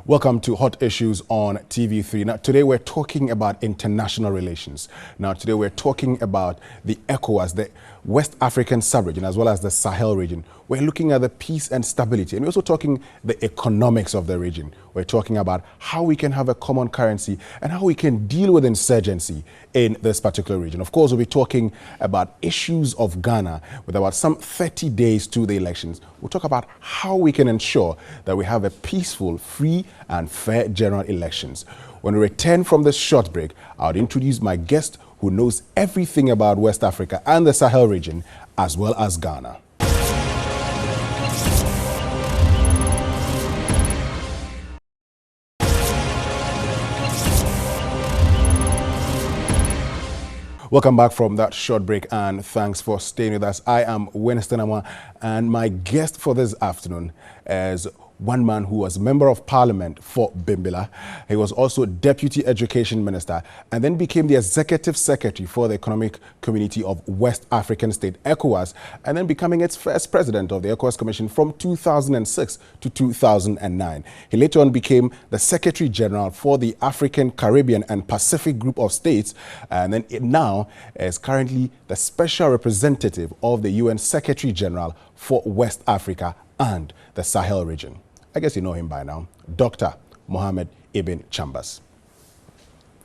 Welcome to Hot Issues on TV3. Now, today we're talking about international relations. Now, today we're talking about the ECOWAS, the West African sub-region, as well as the Sahel region. We're looking at the peace and stability, and we're also talking the economics of the region. We're talking about how we can have a common currency and how we can deal with insurgency in this particular region. Of course, we'll be talking about issues of Ghana with about some 30 days to the elections. We'll talk about how we can ensure that we have a peaceful, free and fair general elections. When we return from this short break, I'll introduce my guest who knows everything about West Africa and the Sahel region, as well as Ghana. Welcome back from that short break, and thanks for staying with us. I am Winston Amwa, and my guest for this afternoon is one man who was Member of Parliament for Bimbilla. He was also Deputy Education Minister and then became the Executive Secretary for the Economic Community of West African State, ECOWAS, and then becoming its first president of the ECOWAS Commission from 2006 to 2009. He later on became the Secretary General for the African, Caribbean and Pacific Group of States, and then now is currently the Special Representative of the UN Secretary General for West Africa and the Sahel region. I guess you know him by now, Dr. Mohammed Ibn Chambas.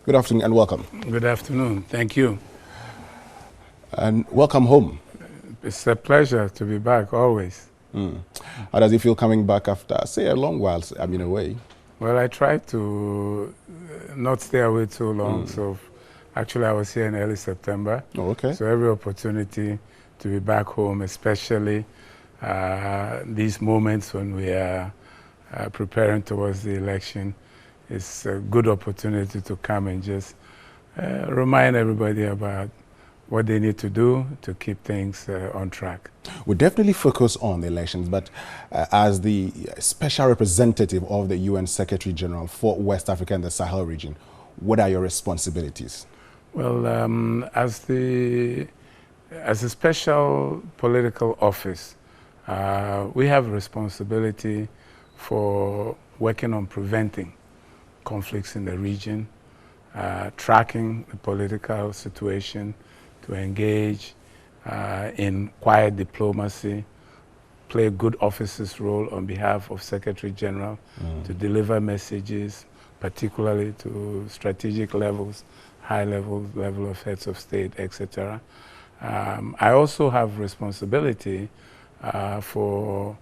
Good afternoon and welcome. Good afternoon. Thank you. And welcome home. It's a pleasure to be back always. How does it feel coming back after, say, a long while I've been away? Well, I tried to not stay away too long. So actually I was here in early September. Oh, okay. So every opportunity to be back home, especially these moments when we are preparing towards the election, is a good opportunity to come and just remind everybody about what they need to do to keep things on track. We'll definitely focus on the elections, but as the special representative of the UN Secretary General for West Africa and the Sahel region, what are your responsibilities? Well, as a special political office, we have responsibility for working on preventing conflicts in the region, tracking the political situation, to engage in quiet diplomacy, play a good officer's role on behalf of Secretary General to deliver messages, particularly to strategic levels, high level of heads of state, etc. I also have responsibility for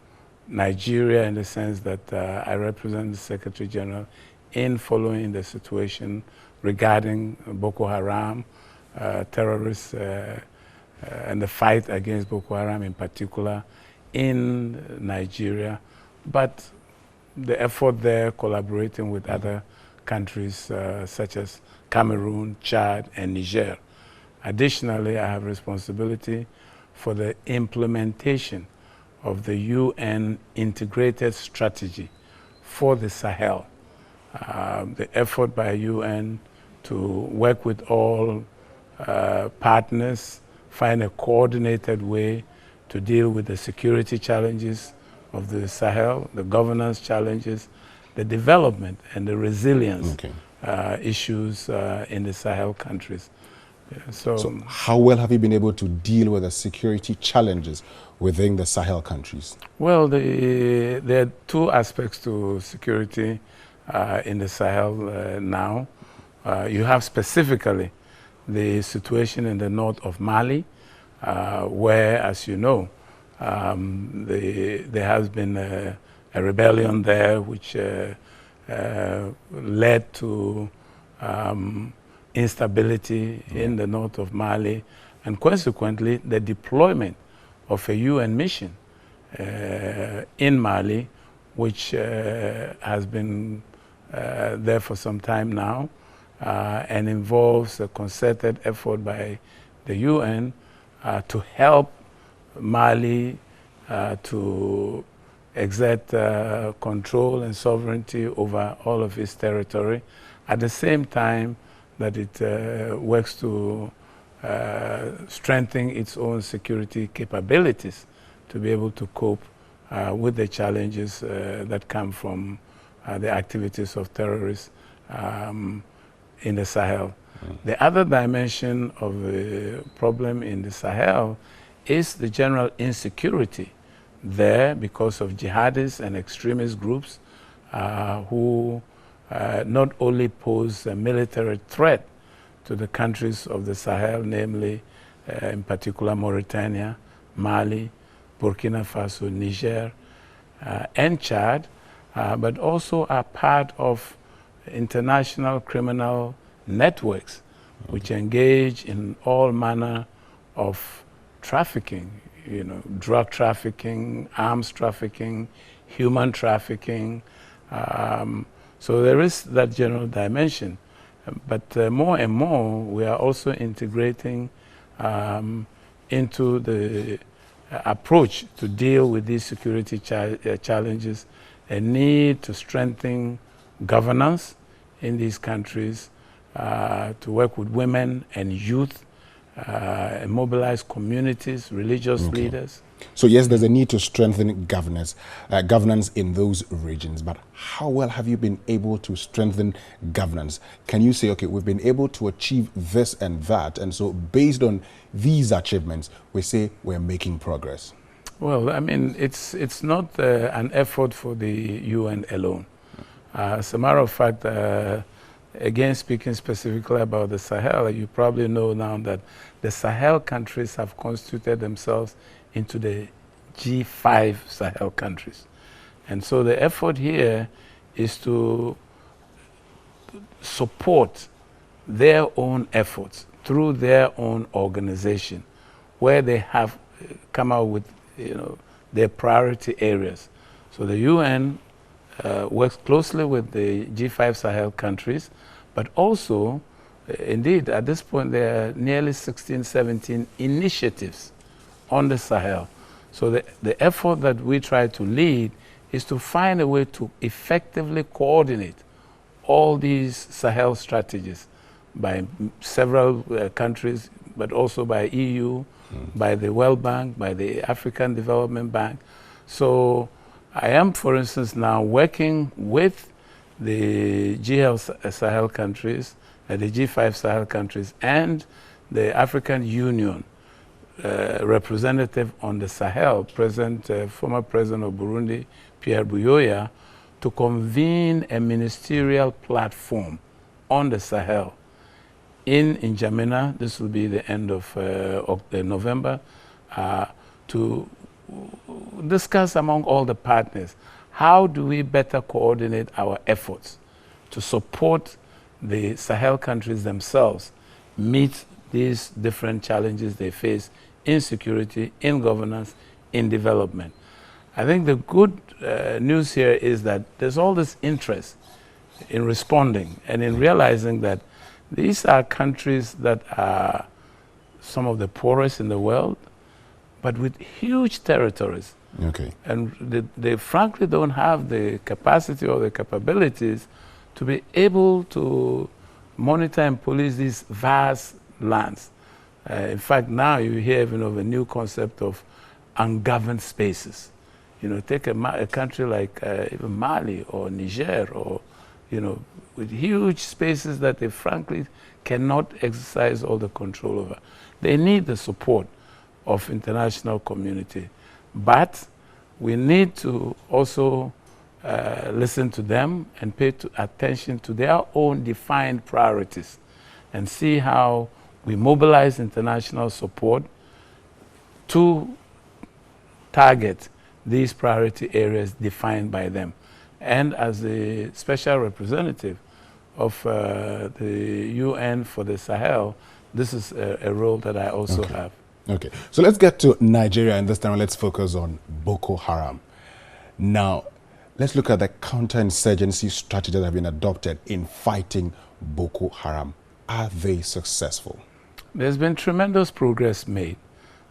Nigeria, in the sense that I represent the Secretary General in following the situation regarding Boko Haram, terrorists, and the fight against Boko Haram in particular in Nigeria, but the effort there collaborating with other countries such as Cameroon, Chad, and Niger. Additionally, I have responsibility for the implementation of the UN integrated strategy for the Sahel. The effort by UN to work with all partners, find a coordinated way to deal with the security challenges of the Sahel, the governance challenges, the development and the resilience issues in the Sahel countries. So how well have you been able to deal with the security challenges within the Sahel countries? Well, there are two aspects to security in the Sahel now. You have specifically the situation in the north of Mali, where, as you know, there has been a rebellion there which led to instability in the north of Mali, and consequently the deployment of a UN mission in Mali, which has been there for some time now, and involves a concerted effort by the UN to help Mali to exert control and sovereignty over all of its territory, at the same time that it works to strengthen its own security capabilities to be able to cope with the challenges that come from the activities of terrorists in the Sahel. The other dimension of the problem in the Sahel is the general insecurity there because of jihadists and extremist groups who not only pose a military threat to the countries of the Sahel, namely in particular Mauritania, Mali, Burkina Faso, Niger, and Chad, but also are part of international criminal networks which engage in all manner of trafficking, you know, drug trafficking, arms trafficking, human trafficking. So there is that general dimension. But more and more, we are also integrating into the approach to deal with these security challenges, a need to strengthen governance in these countries, to work with women and youth, and mobilize communities, religious leaders. So yes, there's a need to strengthen governance in those regions, but how well have you been able to strengthen governance? Can you say, okay, we've been able to achieve this and that, and so based on these achievements, we say we're making progress? Well, I mean, it's not an effort for the UN alone. As a matter of fact, again, speaking specifically about the Sahel, you probably know now that the Sahel countries have constituted themselves into the G5 Sahel countries. And so the effort here is to support their own efforts through their own organization, where they have come out with, you know, their priority areas. So the UN works closely with the G5 Sahel countries, but also, indeed, at this point, there are nearly 16, 17 initiatives on the Sahel. So the effort that we try to lead is to find a way to effectively coordinate all these Sahel strategies by several countries, but also by EU, by the World Bank, by the African Development Bank. So I am, for instance, now working with the GL Sahel countries, the G5 Sahel countries, and the African Union representative on the Sahel, former President of Burundi, Pierre Buyoya, to convene a ministerial platform on the Sahel in N'Djamena. This will be the end of November, to discuss among all the partners, how do we better coordinate our efforts to support the Sahel countries themselves meet these different challenges they face in security, in governance, in development. I think the good news here is that there's all this interest in responding and in realizing that these are countries that are some of the poorest in the world, but with huge territories. Okay. And they frankly don't have the capacity or the capabilities to be able to monitor and police these vast lands. In fact, now you hear even of a new concept of ungoverned spaces. You know, take a country like even Mali or Niger, or, you know, with huge spaces that they frankly cannot exercise all the control over. They need the support of international community. But we need to also listen to them and pay attention to their own defined priorities and see how we mobilize international support to target these priority areas defined by them. And as the special representative of the UN for the Sahel, this is a role that I also have. Okay, so let's get to Nigeria, and this time let's focus on Boko Haram. Now, let's look at the counterinsurgency strategies that have been adopted in fighting Boko Haram. Are they successful? There's been tremendous progress made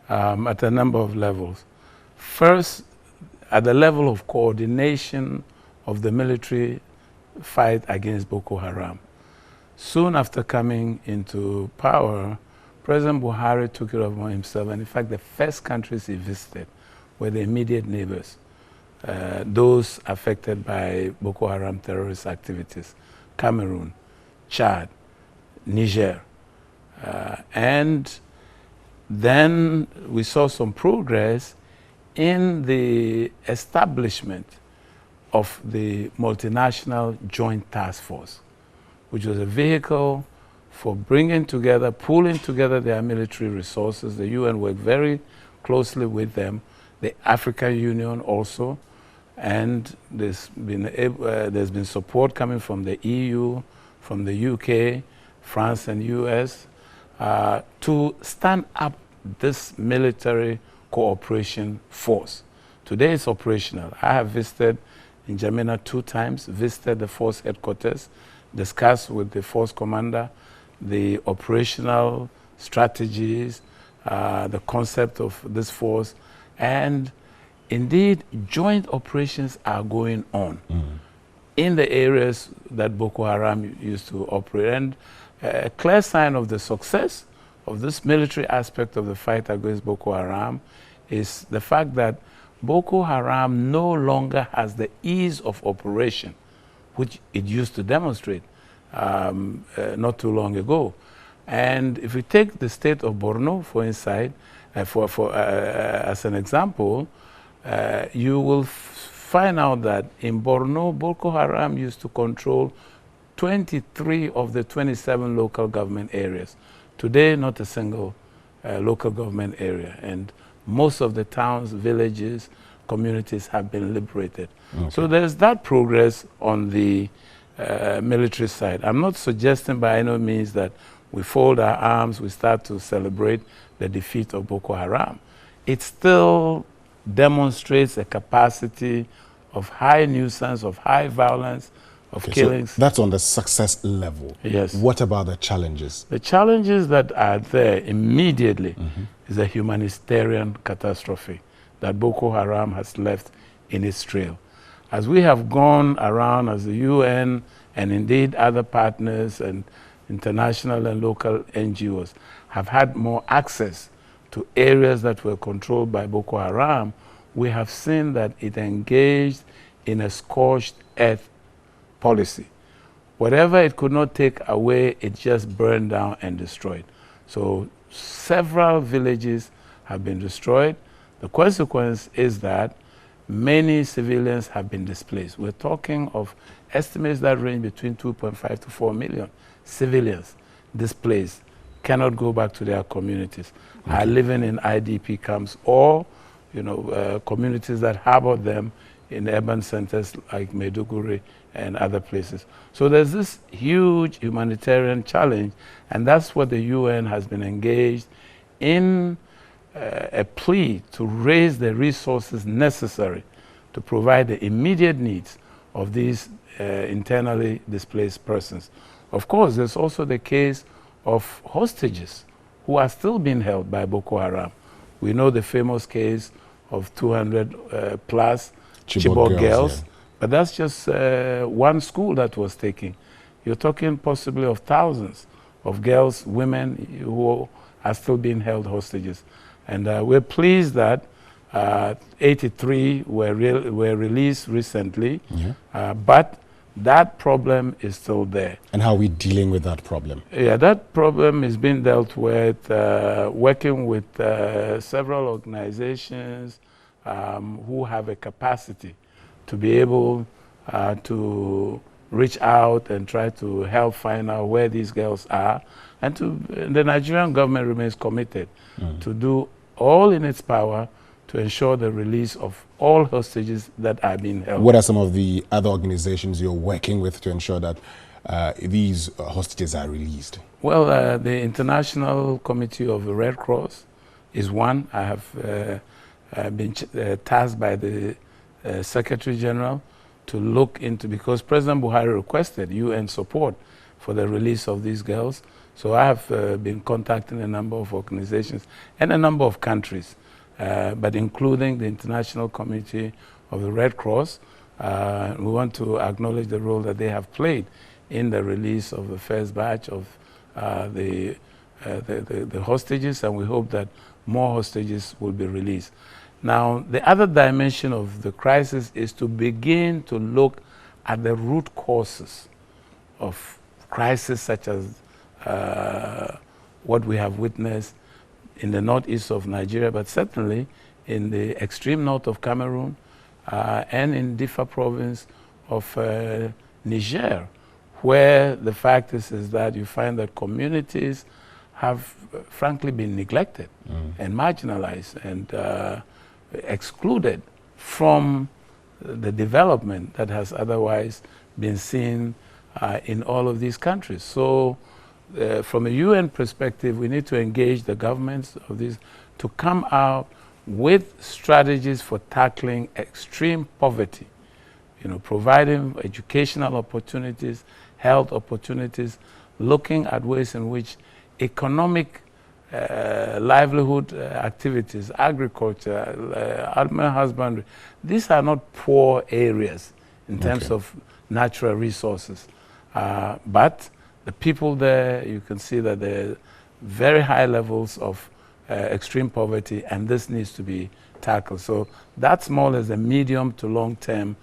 at a number of levels. First, at the level of coordination of the military fight against Boko Haram. Soon after coming into power, President Buhari took it upon himself, and in fact, the first countries he visited were the immediate neighbors, those affected by Boko Haram terrorist activities: Cameroon, Chad, Niger. And then we saw some progress in the establishment of the multinational joint task force, which was a vehicle for bringing together, pooling together their military resources. The UN worked very closely with them, the African Union also, and there's been support coming from the EU, from the UK, France and US, to stand up this military cooperation force. Today it's operational. I have visited N'Djamena 2 times, visited the force headquarters, discussed with the force commander the operational strategies, the concept of this force, and indeed joint operations are going on in the areas that Boko Haram used to operate. And a clear sign of the success of this military aspect of the fight against Boko Haram is the fact that Boko Haram no longer has the ease of operation which it used to demonstrate not too long ago. And if we take the state of Borno, for insight, as an example, you will find out that in Borno, Boko Haram used to control 23 of the 27 local government areas. Today, not a single local government area. And most of the towns, villages, communities have been liberated. Okay. So there's that progress on the military side. I'm not suggesting by any means that we fold our arms, we start to celebrate the defeat of Boko Haram. It still demonstrates a capacity of high nuisance, of high violence, of killings. So that's on the success level. Yes. What about the challenges? The challenges that are there immediately is a humanitarian catastrophe that Boko Haram has left in its trail. As we have gone around as the UN and indeed other partners and international and local NGOs have had more access to areas that were controlled by Boko Haram, we have seen that it engaged in a scorched earth policy. Whatever it could not take away, it just burned down and destroyed. So several villages have been destroyed. The consequence is that many civilians have been displaced. We're talking of estimates that range between 2.5 to 4 million civilians displaced, cannot go back to their communities, are living in IDP camps or communities that harbor them in urban centers like Maiduguri and other places. So there's this huge humanitarian challenge, and that's what the UN has been engaged in a plea to raise the resources necessary to provide the immediate needs of these internally displaced persons. Of course, there's also the case of hostages who are still being held by Boko Haram. We know the famous case of 200 plus Chibok girls, but that's just one school that was taken. You're talking possibly of thousands of girls, women who are still being held hostages. And we're pleased that 83 were released recently, but that problem is still there. And how are we dealing with that problem? Yeah, that problem is being dealt with working with several organizations who have a capacity to be able to reach out and try to help find out where these girls are. And the Nigerian government remains committed to do all in its power to ensure the release of all hostages that are being held. What are some of the other organizations you're working with to ensure that these hostages are released? Well, the International Committee of the Red Cross is one. I have been tasked by the Secretary General to look into, because President Buhari requested UN support for the release of these girls. So I have been contacting a number of organizations and a number of countries, but including the International Committee of the Red Cross. We want to acknowledge the role that they have played in the release of the first batch of the hostages, and we hope that more hostages will be released. Now, the other dimension of the crisis is to begin to look at the root causes of crises such as what we have witnessed in the northeast of Nigeria, but certainly in the extreme north of Cameroon and in Diffa province of Niger, where the fact is that you find that communities have frankly been neglected and marginalized and excluded from the development that has otherwise been seen in all of these countries. So from a UN perspective, we need to engage the governments of these to come out with strategies for tackling extreme poverty, providing educational opportunities, health opportunities, looking at ways in which economic livelihood activities, agriculture, animal husbandry, these are not poor areas in terms of natural resources. But the people there, you can see that there are very high levels of extreme poverty, and this needs to be tackled. So that's more or less a medium to long-term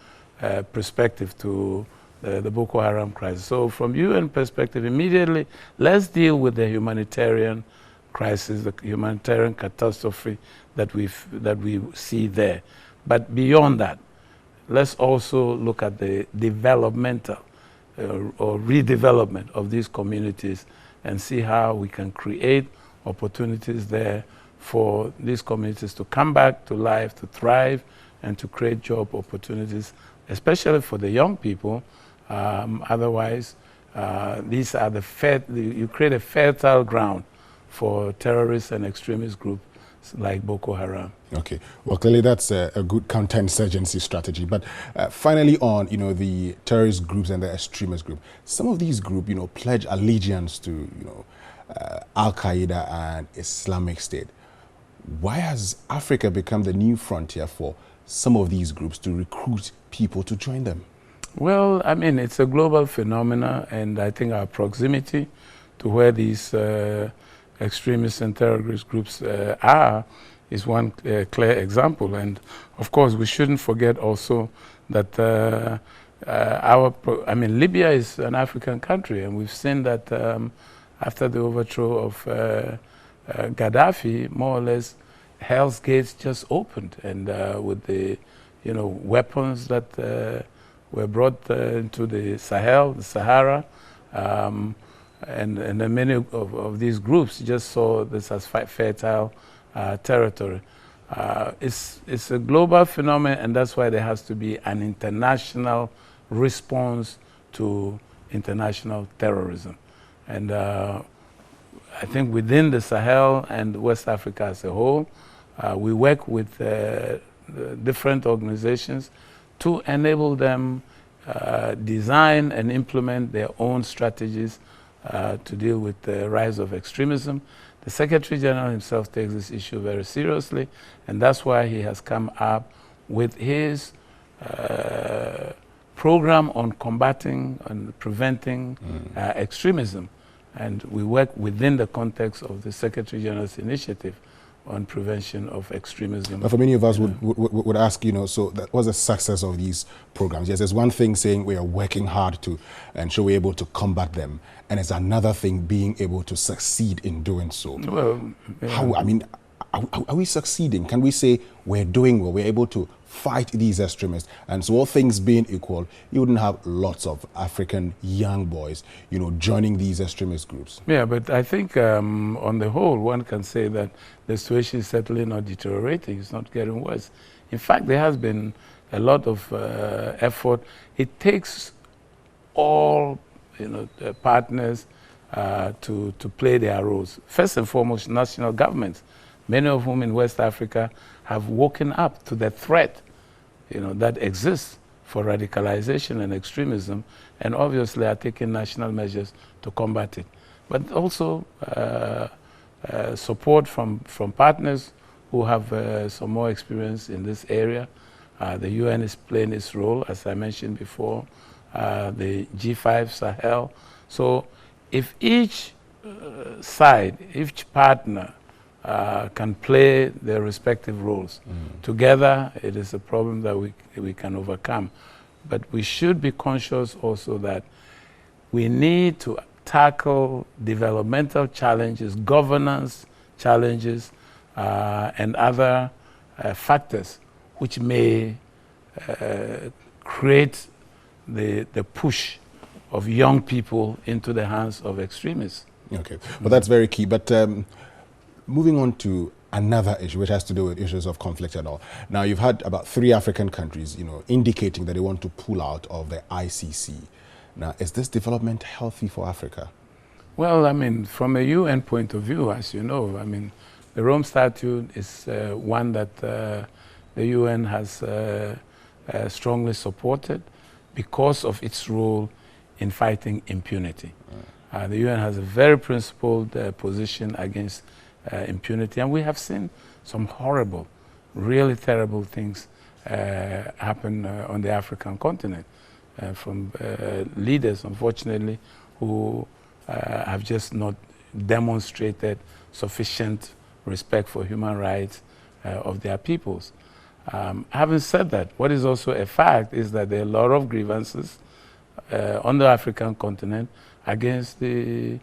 perspective to the Boko Haram crisis. So from UN perspective, immediately, let's deal with the humanitarian crisis, the humanitarian catastrophe that we see there. But beyond that, let's also look at the developmental or redevelopment of these communities and see how we can create opportunities there for these communities to come back to life, to thrive, and to create job opportunities, especially for the young people. Otherwise, these are you create a fertile ground for terrorists and extremist groups like Boko Haram. Okay, well, clearly that's a good counterinsurgency strategy. But finally, on the terrorist groups and the extremist group, some of these groups pledge allegiance to Al Qaeda and Islamic State. Why has Africa become the new frontier for some of these groups to recruit people to join them? Well, I mean, it's a global phenomenon, and I think our proximity to where these extremist and terrorist groups are is one clear example. And of course, we shouldn't forget also that Libya is an African country, and we've seen that after the overthrow of Gaddafi, more or less, Hell's Gates just opened, and with the weapons that were brought into the Sahel, the Sahara, and many of these groups just saw this as fertile territory. It's a global phenomenon, and that's why there has to be an international response to international terrorism. And I think within the Sahel and West Africa as a whole, we work with different organizations to enable them design and implement their own strategies to deal with the rise of extremism. The Secretary General himself takes this issue very seriously, and that's why he has come up with his program on combating and preventing extremism. And we work within the context of the Secretary General's initiative on prevention of extremism. But for many of us would ask, so what's the success of these programs? Yes, there's one thing saying we are working hard to ensure we're able to combat them, and it's another thing being able to succeed in doing so. Well, are we succeeding? Can we say we're doing well, we're able to fight these extremists? And so all things being equal, you wouldn't have lots of African young boys, joining these extremist groups. Yeah, but I think on the whole, one can say that the situation is certainly not deteriorating. It's not getting worse. In fact, there has been a lot of effort. It takes all partners to play their roles. First and foremost, national governments, many of whom in West Africa have woken up to the threat that exists for radicalization and extremism, and obviously are taking national measures to combat it. But also support from partners who have some more experience in this area. The UN is playing its role, as I mentioned before, the G5 Sahel. So if each side, each partner can play their respective roles. Together, it is a problem that we can overcome. But we should be conscious also that we need to tackle developmental challenges, governance challenges, and other factors which may create the push of young people into the hands of extremists. Okay, well, that's very key. But moving on to another issue, which has to do with issues of conflict and all. Now, you've had about 3 African countries, indicating that they want to pull out of the ICC. Now, is this development healthy for Africa? Well, I mean, from a UN point of view, as you know, I mean, the Rome Statute is one that the UN has strongly supported because of its role in fighting impunity. The UN has a very principled position against impunity, and we have seen some horrible, really terrible things happen on the African continent from leaders, unfortunately, who have just not demonstrated sufficient respect for human rights of their peoples. Having said that, what is also a fact is that there are a lot of grievances on the African continent against the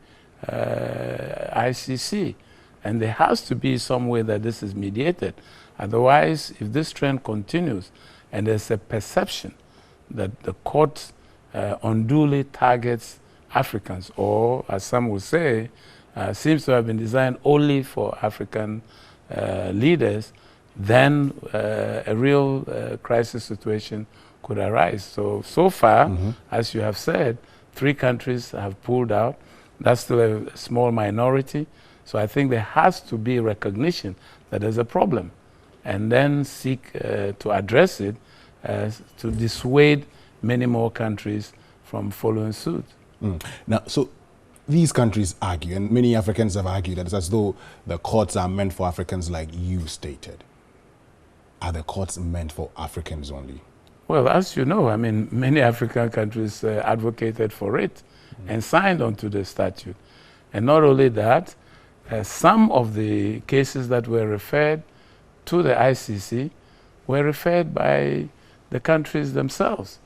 ICC. And there has to be some way that this is mediated. Otherwise, if this trend continues and there's a perception that the court unduly targets Africans, or as some would say, seems to have been designed only for African leaders, then a real crisis situation could arise. So far, as you have said, 3 countries have pulled out. That's still a small minority. So I think there has to be recognition that there's a problem, and then seek to address it to dissuade many more countries from following suit. Now, so these countries argue, and many Africans have argued, that it's as though the courts are meant for Africans like you stated. Are the courts meant for Africans only? Well, as you know, I mean, many African countries advocated for it and signed onto the statute. And not only that, some of the cases that were referred to the ICC were referred by the countries themselves.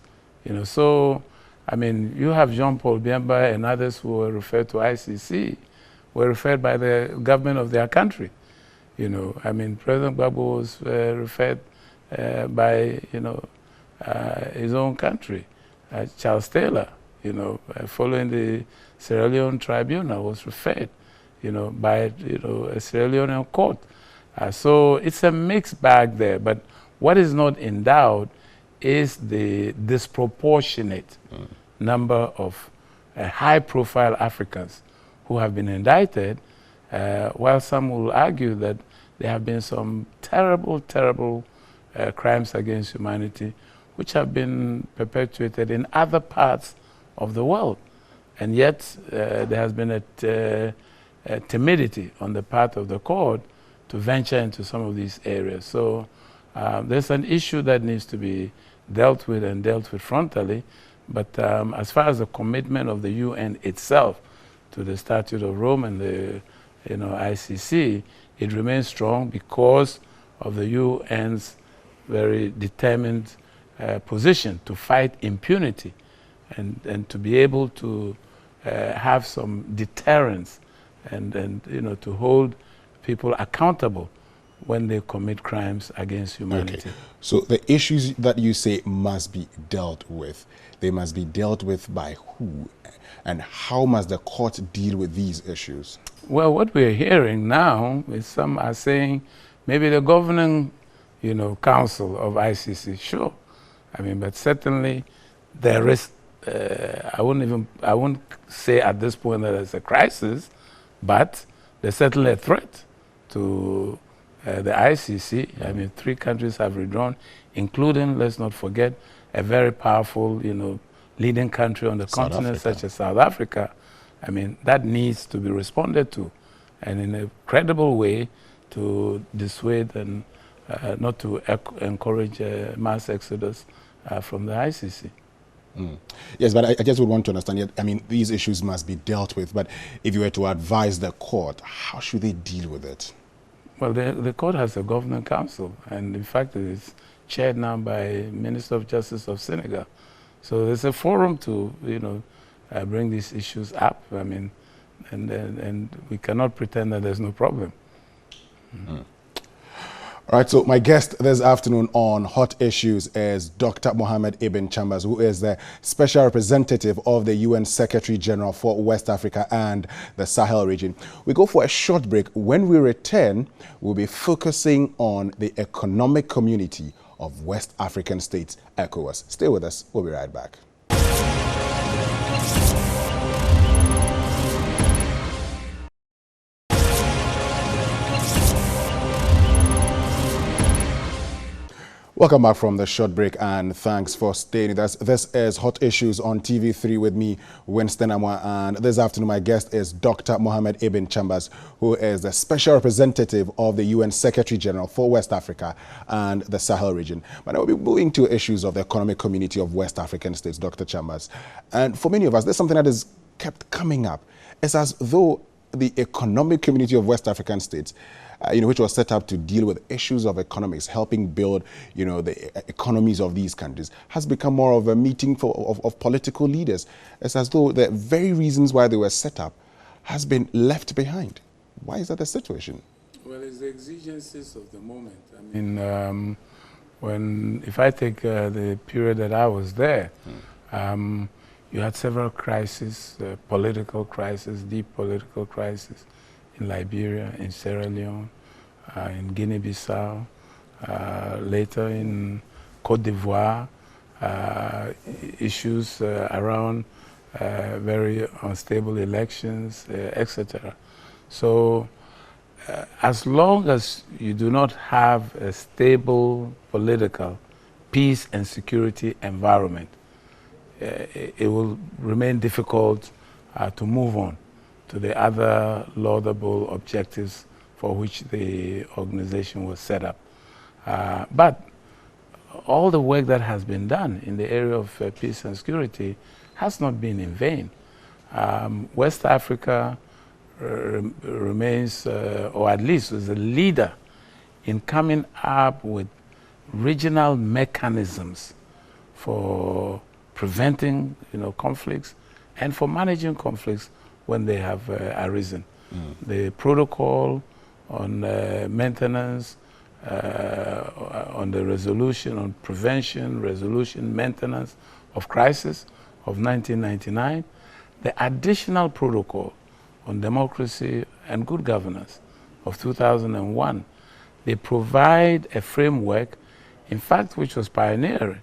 So, I mean, you have Jean-Paul Biemba and others who were referred to ICC, were referred by the government of their country. I mean, President Gbagbo was referred by, his own country. Charles Taylor, following the Sierra Leone tribunal, was referred, by, a Sierra Leonean court. So it's a mixed bag there. But what is not in doubt is the disproportionate number of high-profile Africans who have been indicted, while some will argue that there have been some terrible, terrible crimes against humanity which have been perpetuated in other parts of the world. And yet there has been a timidity on the part of the court to venture into some of these areas. So there's an issue that needs to be dealt with, and dealt with frontally. But as far as the commitment of the UN itself to the Statute of Rome and the ICC, it remains strong because of the UN's very determined position to fight impunity and to be able to have some deterrence and to hold people accountable when they commit crimes against humanity. Okay. So the issues that you say must be dealt with, they must be dealt with by who? And how must the court deal with these issues? Well, what we're hearing now is some are saying maybe the governing, council of ICC. Sure. I mean, but certainly there is, I won't say at this point that there's a crisis, but there's certainly a threat to the ICC. I mean, 3 countries have withdrawn, including, let's not forget, a very powerful, leading country on the continent, such as South Africa. I mean, that needs to be responded to, and in a credible way, to dissuade and not to encourage mass exodus from the ICC. Yes, but I just would want to understand, I mean, these issues must be dealt with, but if you were to advise the court, how should they deal with it? Well, the court has a governing council, and in fact, it's chaired now by Minister of Justice of Senegal. So there's a forum to, bring these issues up. I mean, and we cannot pretend that there's no problem. Mm. All right, so my guest this afternoon on Hot Issues is Dr. Mohammed Ibn Chambas, who is the Special Representative of the UN Secretary General for West Africa and the Sahel region. We go for a short break. When we return, we'll be focusing on the economic community of West African states, ECOWAS. Stay with us. We'll be right back. Welcome back from the short break, and thanks for staying with us. This is Hot Issues on TV3 with me, Winston Amwa, and this afternoon my guest is Dr. Mohammed Ibn Chambas, who is the Special Representative of the UN Secretary General for West Africa and the Sahel region. But I will be moving to issues of the economic community of West African states, Dr. Chambas. And for many of us, there's something that is kept coming up. It's as though the economic community of West African states, which was set up to deal with issues of economics, helping build, the economies of these countries, has become more of a meeting of political leaders. It's as though the very reasons why they were set up has been left behind. Why is that the situation? Well, it's the exigencies of the moment. I mean, if I take the period that I was there, you had several crises, political crisis, deep political crisis, in Liberia, in Sierra Leone, in Guinea-Bissau, later in Côte d'Ivoire, issues around very unstable elections, etc. So as long as you do not have a stable political peace and security environment, it will remain difficult to move on to the other laudable objectives for which the organization was set up. But all the work that has been done in the area of peace and security has not been in vain. West Africa remains, or at least is a leader in coming up with regional mechanisms for preventing conflicts and for managing conflicts when they have arisen. The protocol on maintenance, on the resolution, on prevention, resolution, maintenance of crisis of 1999, the additional protocol on democracy and good governance of 2001, they provide a framework, in fact, which was pioneering.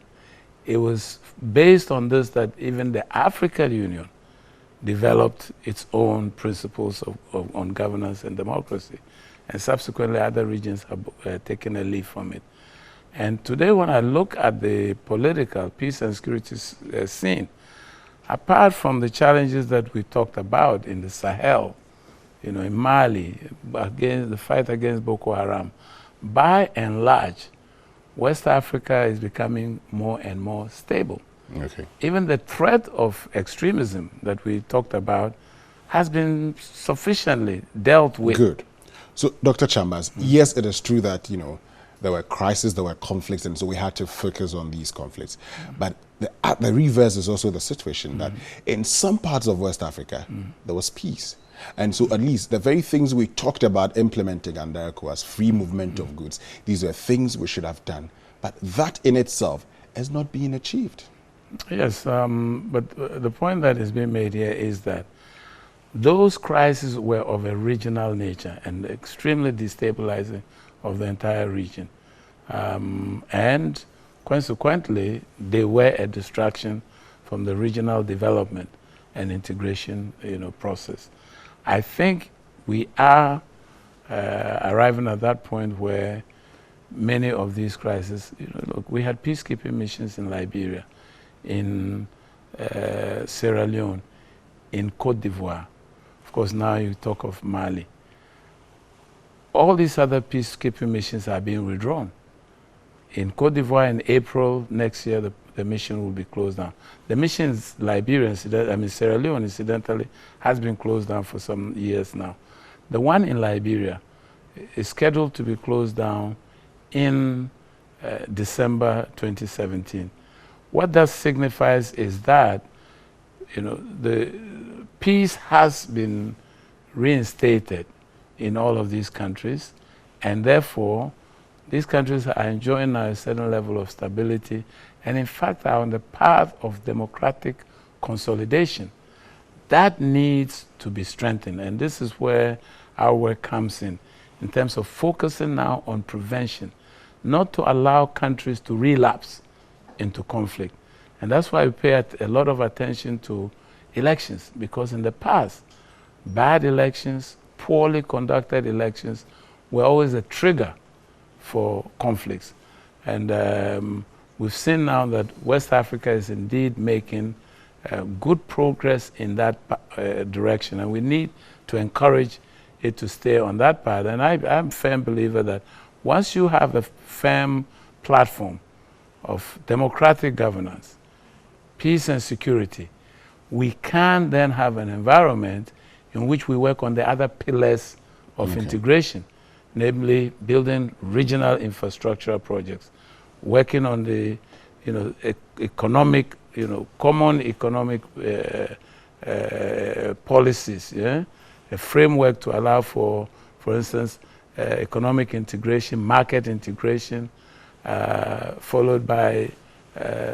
It was based on this that even the African Union developed its own principles on governance and democracy. And subsequently, other regions have taken a leaf from it. And today, when I look at the political peace and security scene, apart from the challenges that we talked about in the Sahel, in Mali, against the fight against Boko Haram, by and large, West Africa is becoming more and more stable. Okay. Even the threat of extremism that we talked about has been sufficiently dealt with. Good. So, Dr. Chambas, yes, it is true that, there were crises, there were conflicts, and so we had to focus on these conflicts. But the reverse is also the situation that in some parts of West Africa, there was peace. And so at least the very things we talked about implementing under ECOWAS, free movement of goods, these are things we should have done. But that in itself is not being achieved. Yes, but the point that is being made here is that those crises were of a regional nature and extremely destabilizing of the entire region. And consequently, they were a distraction from the regional development and integration process. I think we are arriving at that point where many of these crises, look, we had peacekeeping missions in Liberia, in Sierra Leone, in Côte d'Ivoire. Of course, now you talk of Mali. All these other peacekeeping missions are being withdrawn. In Côte d'Ivoire, in April next year, the mission will be closed down. The missions Liberia, Sierra Leone, incidentally, has been closed down for some years now. The one in Liberia is scheduled to be closed down in December 2017. What that signifies is that, the peace has been reinstated in all of these countries, and therefore these countries are enjoying a certain level of stability and in fact are on the path of democratic consolidation. That needs to be strengthened, and this is where our work comes in terms of focusing now on prevention, not to allow countries to relapse into conflict. And that's why we pay a lot of attention to elections, because in the past, bad elections, poorly conducted elections were always a trigger for conflicts. And we've seen now that West Africa is indeed making good progress in that direction, and we need to encourage it to stay on that path. And I'm a firm believer that once you have a firm platform of democratic governance, peace and security, we can then have an environment in which we work on the other pillars of integration, namely building regional infrastructural projects, working on the economic, common economic policies, a framework to allow for instance, economic integration, market integration, followed by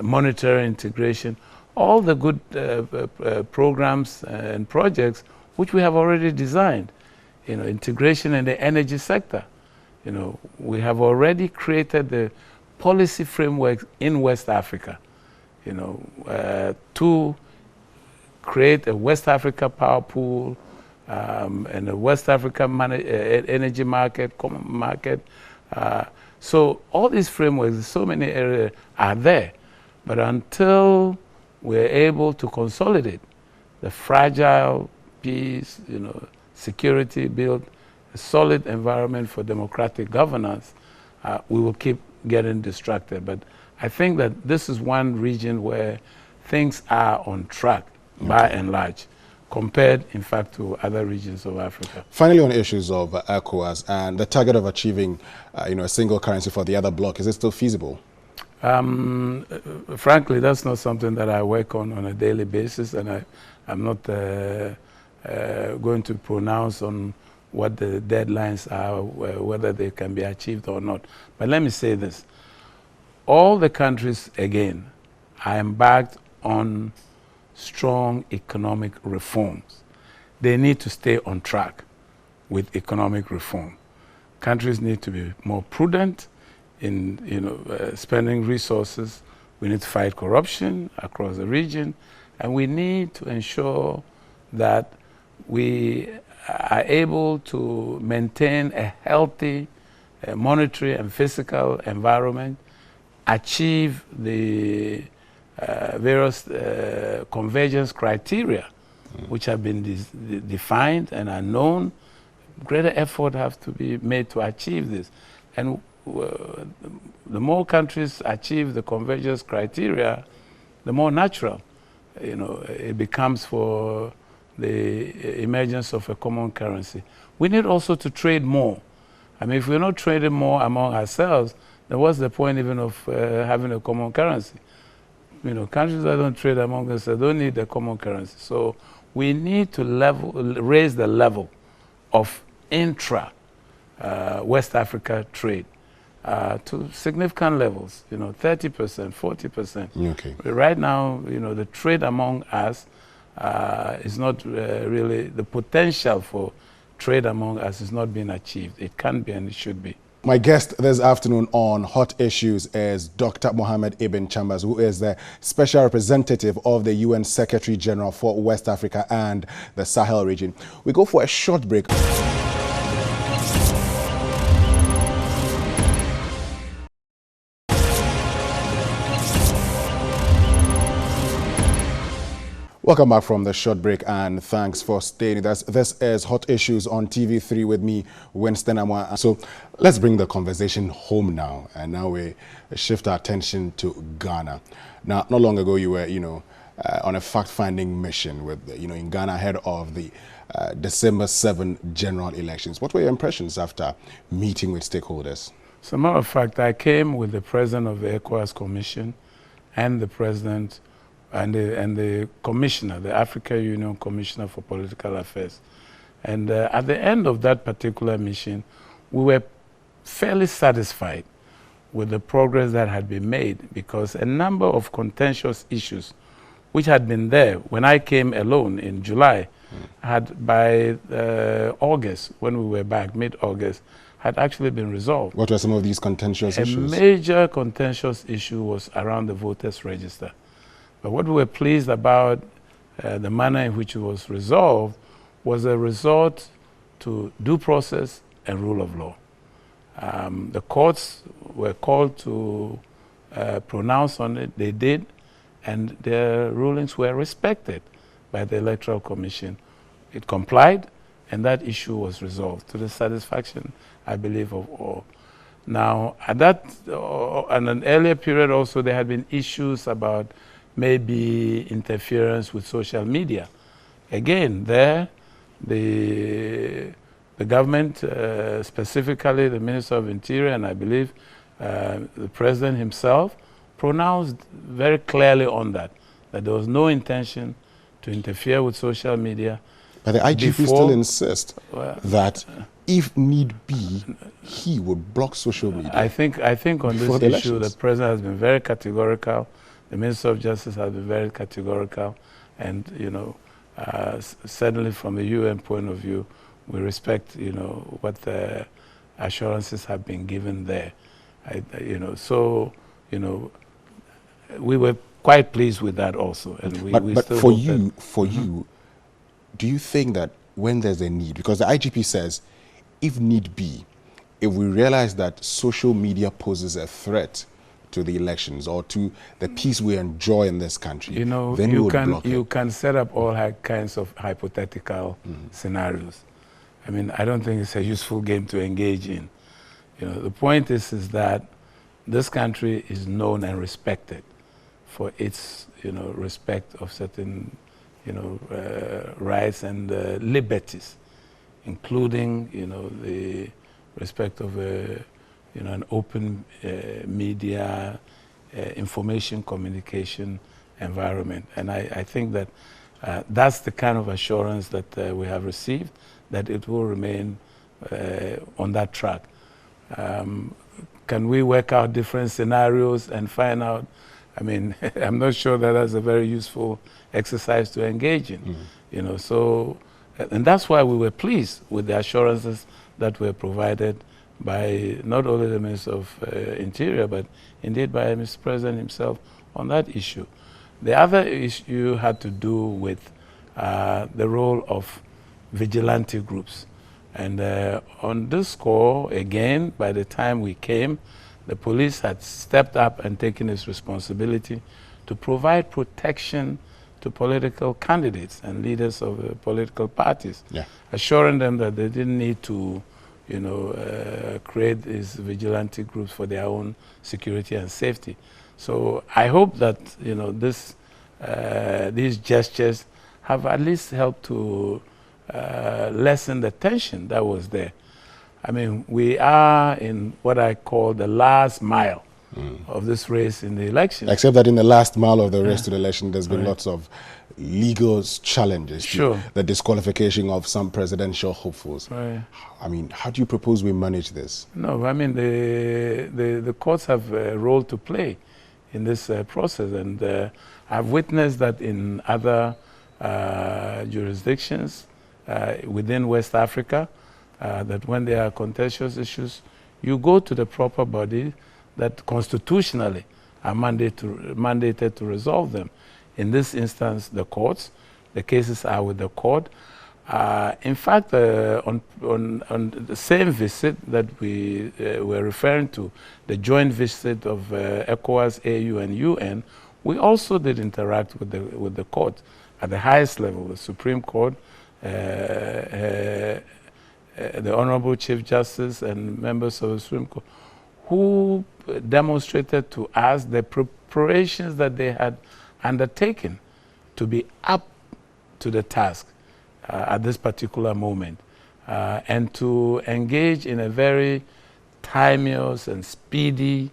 monetary integration, all the good programs and projects which we have already designed. Integration in the energy sector. We have already created the policy framework in West Africa, to create a West Africa power pool and a West Africa energy market, common market. So all these frameworks, so many areas are there, but until we're able to consolidate the fragile peace, security, build a solid environment for democratic governance, we will keep getting distracted. But I think that this is one region where things are on track by and large, compared, in fact, to other regions of Africa. Finally, on issues of ECOWAS and the target of achieving, a single currency for the other bloc, is it still feasible? Frankly, that's not something that I work on a daily basis, and I'm not going to pronounce on what the deadlines are, whether they can be achieved or not. But let me say this. All the countries, again, are embarked on strong economic reforms. They need to stay on track with economic reform. Countries need to be more prudent in spending resources. We need to fight corruption across the region, and we need to ensure that we are able to maintain a healthy monetary and fiscal environment, achieve the various convergence criteria which have been defined and are known. Greater effort has to be made to achieve this. And the more countries achieve the convergence criteria, the more natural it becomes for the emergence of a common currency. We need also to trade more. I mean, if we're not trading more among ourselves, then what's the point even of having a common currency? Countries that don't trade among themselves don't need a common currency. So we need to raise the level of intra West Africa trade to significant levels, 30%, 40%. Okay. Right now, the trade among us is not really, the potential for trade among us is not being achieved. It can be and it should be. My guest this afternoon on Hot Issues is Dr. Mohammed Ibn Chambas, who is the Special Representative of the UN Secretary General for West Africa and the Sahel region. We go for a short break. Welcome back from the short break, and thanks for staying with us. This is Hot Issues on TV3 with me, Winston Amwa. So let's bring the conversation home now, and now we shift our attention to Ghana. Now, not long ago, you were, on a fact-finding mission with, in Ghana ahead of the December 7 general elections. What were your impressions after meeting with stakeholders? As a matter of fact, I came with the president of the ECOWAS Commission and the president and the commissioner, the African Union Commissioner for Political Affairs. And at the end of that particular mission, we were fairly satisfied with the progress that had been made, because a number of contentious issues which had been there when I came alone in July, had by August, when we were back, mid-August, had actually been resolved. What were some of these contentious issues? A major contentious issue was around the voters' register. But what we were pleased about, the manner in which it was resolved, was a resort to due process and rule of law. The courts were called to pronounce on it. They did, and their rulings were respected by the Electoral Commission. It complied, and that issue was resolved to the satisfaction, I believe, of all. Now, at that, in an earlier period also, there had been issues about maybe interference with social media. Again, there, the government, specifically the Minister of Interior, and I believe the President himself, pronounced very clearly on that there was no intention to interfere with social media. But the IGP still insists that if need be, he would block social media. I think on this issue, the President has been very categorical. The Minister of Justice has been very categorical. And, certainly from the UN point of view, we respect, what the assurances have been given there. We were quite pleased with that also. And but for you, do you think that when there's a need, because the IGP says, if need be, if we realize that social media poses a threat to the elections or to the peace we enjoy in this country, then you can set up all kinds of hypothetical scenarios. I mean, I don't think it's a useful game to engage in. The point is that this country is known and respected for its, respect of certain, rights and liberties, including, the respect of an open media, information communication environment. And I think that that's the kind of assurance that we have received, that it will remain on that track. Can we work out different scenarios and find out? I mean, I'm not sure that that's a very useful exercise to engage in. And that's why we were pleased with the assurances that were provided by not only the Minister of Interior, but indeed by Mr. President himself on that issue. The other issue had to do with the role of vigilante groups. And on this score, again, by the time we came, the police had stepped up and taken its responsibility to provide protection to political candidates and leaders of political parties, assuring them that they didn't need to, create these vigilante groups for their own security and safety. So I hope that, these gestures have at least helped to lessen the tension that was there. I mean, we are in what I call the last mile of this race in the election. Except that in the last mile of the race to the election, there's been lots of legal challenges. Sure. The disqualification of some presidential hopefuls. Right. I mean, how do you propose we manage this? No, I mean, the courts have a role to play in this process. And I've witnessed that in other jurisdictions within West Africa, that when there are contentious issues, you go to the proper body that constitutionally are mandated to resolve them. In this instance, the courts. The cases are with the court. In fact, on the same visit that we were referring to, the joint visit of ECOWAS, AU, and UN, we also did interact with the court at the highest level, the Supreme Court, the Honorable Chief Justice and members of the Supreme Court, who demonstrated to us the preparations that they had undertaken to be up to the task at this particular moment, and to engage in a very timeous and speedy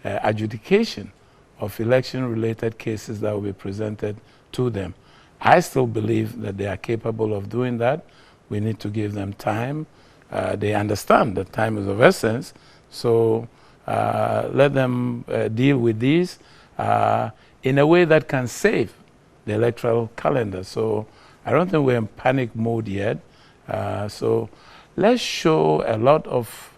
adjudication of election-related cases that will be presented to them. I still believe that they are capable of doing that. We need to give them time. They understand that time is of essence, so let them deal with these in a way that can save the electoral calendar. So I don't think we're in panic mode yet. So let's show a lot of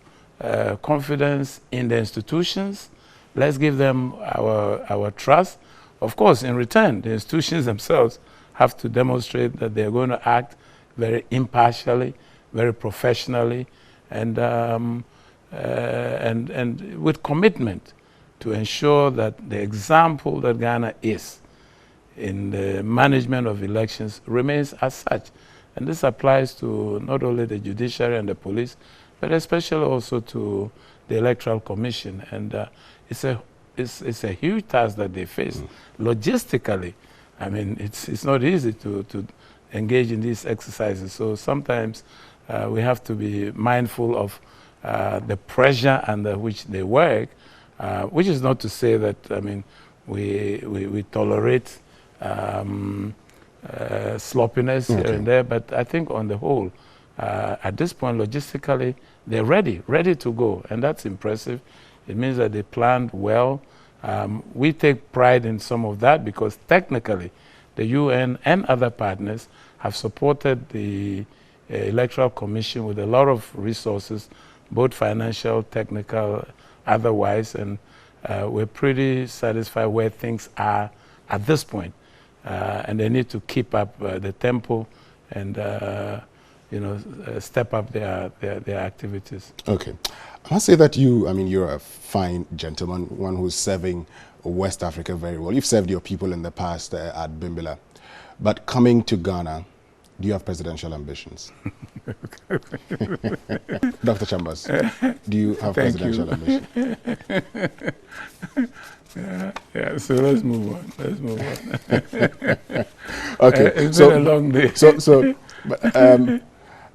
confidence in the institutions. Let's give them our trust. Of course, in return, the institutions themselves have to demonstrate that they're going to act very impartially, very professionally, and with commitment to ensure that the example that Ghana is in the management of elections remains as such. And this applies to not only the judiciary and the police, but especially also to the Electoral Commission. And it's a huge task that they face. Logistically, I mean, it's not easy to engage in these exercises. So sometimes we have to be mindful of the pressure under which they work, which is not to say that, I mean, we tolerate sloppiness here and there, but I think on the whole, at this point, logistically, they're ready to go, and that's impressive. It means that they planned well. We take pride in some of that because technically, the UN and other partners have supported the Electoral Commission with a lot of resources, both financial, technical, otherwise, and we're pretty satisfied where things are at this point. And they need to keep up the tempo and step up their activities. Okay. I must say that you're a fine gentleman, one who's serving West Africa very well. You've served your people in the past at Bimbilla. But coming to Ghana, do you have presidential ambitions? Dr. Chambas, do you have presidential ambitions? Yeah, so let's move on. Okay. It's been a long day.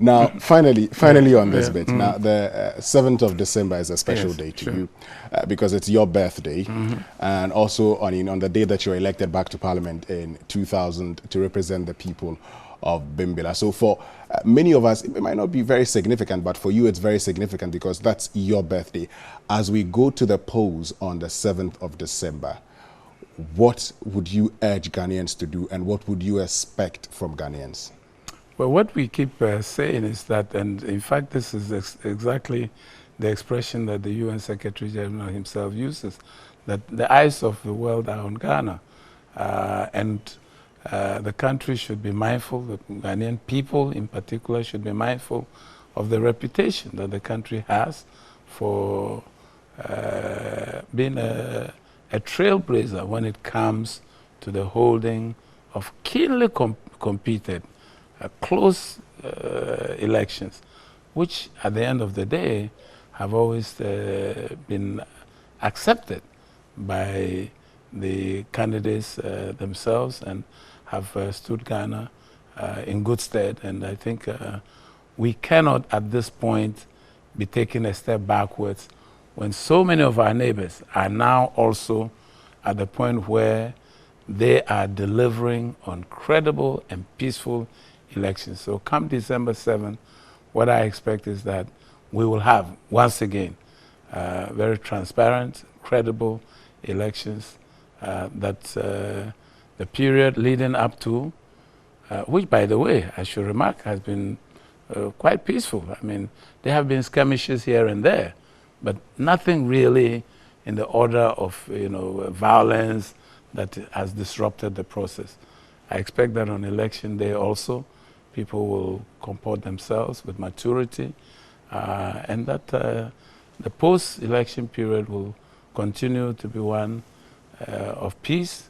Now, finally on this bit. Now, the 7th of December is a special day to you because it's your birthday, and also on the day that you were elected back to Parliament in 2000 to represent the people of Bimbilla. So for many of us, it might not be very significant, but for you it's very significant because that's your birthday. As we go to the polls on the 7th of December, what would you urge Ghanaians to do, and what would you expect from Ghanaians? Well, what we keep saying is that, and in fact this is exactly the expression that the UN Secretary General himself uses, that the eyes of the world are on Ghana, and the country should be mindful, the Ghanaian people in particular should be mindful of the reputation that the country has for being a trailblazer when it comes to the holding of keenly competed, close elections, which at the end of the day have always been accepted by the candidates themselves and have stood Ghana in good stead. And I think we cannot at this point be taking a step backwards when so many of our neighbors are now also at the point where they are delivering on credible and peaceful elections. So come December 7th, what I expect is that we will have, once again, very transparent, credible elections, that the period leading up to, which, by the way, I should remark, has been quite peaceful. I mean, there have been skirmishes here and there, but nothing really in the order of violence that has disrupted the process. I expect that on election day also, people will comport themselves with maturity, and that the post-election period will continue to be one of peace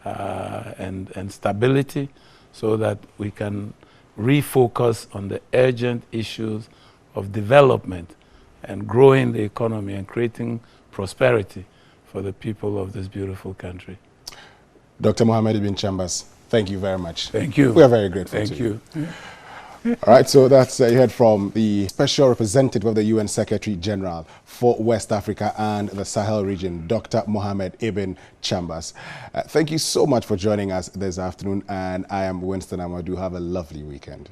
and stability, so that we can refocus on the urgent issues of development and growing the economy and creating prosperity for the people of this beautiful country. Dr. Mohammed Ibn Chambas, Thank you very much. Thank you. We are very grateful Thank to you. All right, so that's you heard from the Special Representative of the UN Secretary General for West Africa and the Sahel region, Dr. Mohammed Ibn Chambas. Thank you so much for joining us this afternoon, and I am Winston Amadou. Have a lovely weekend.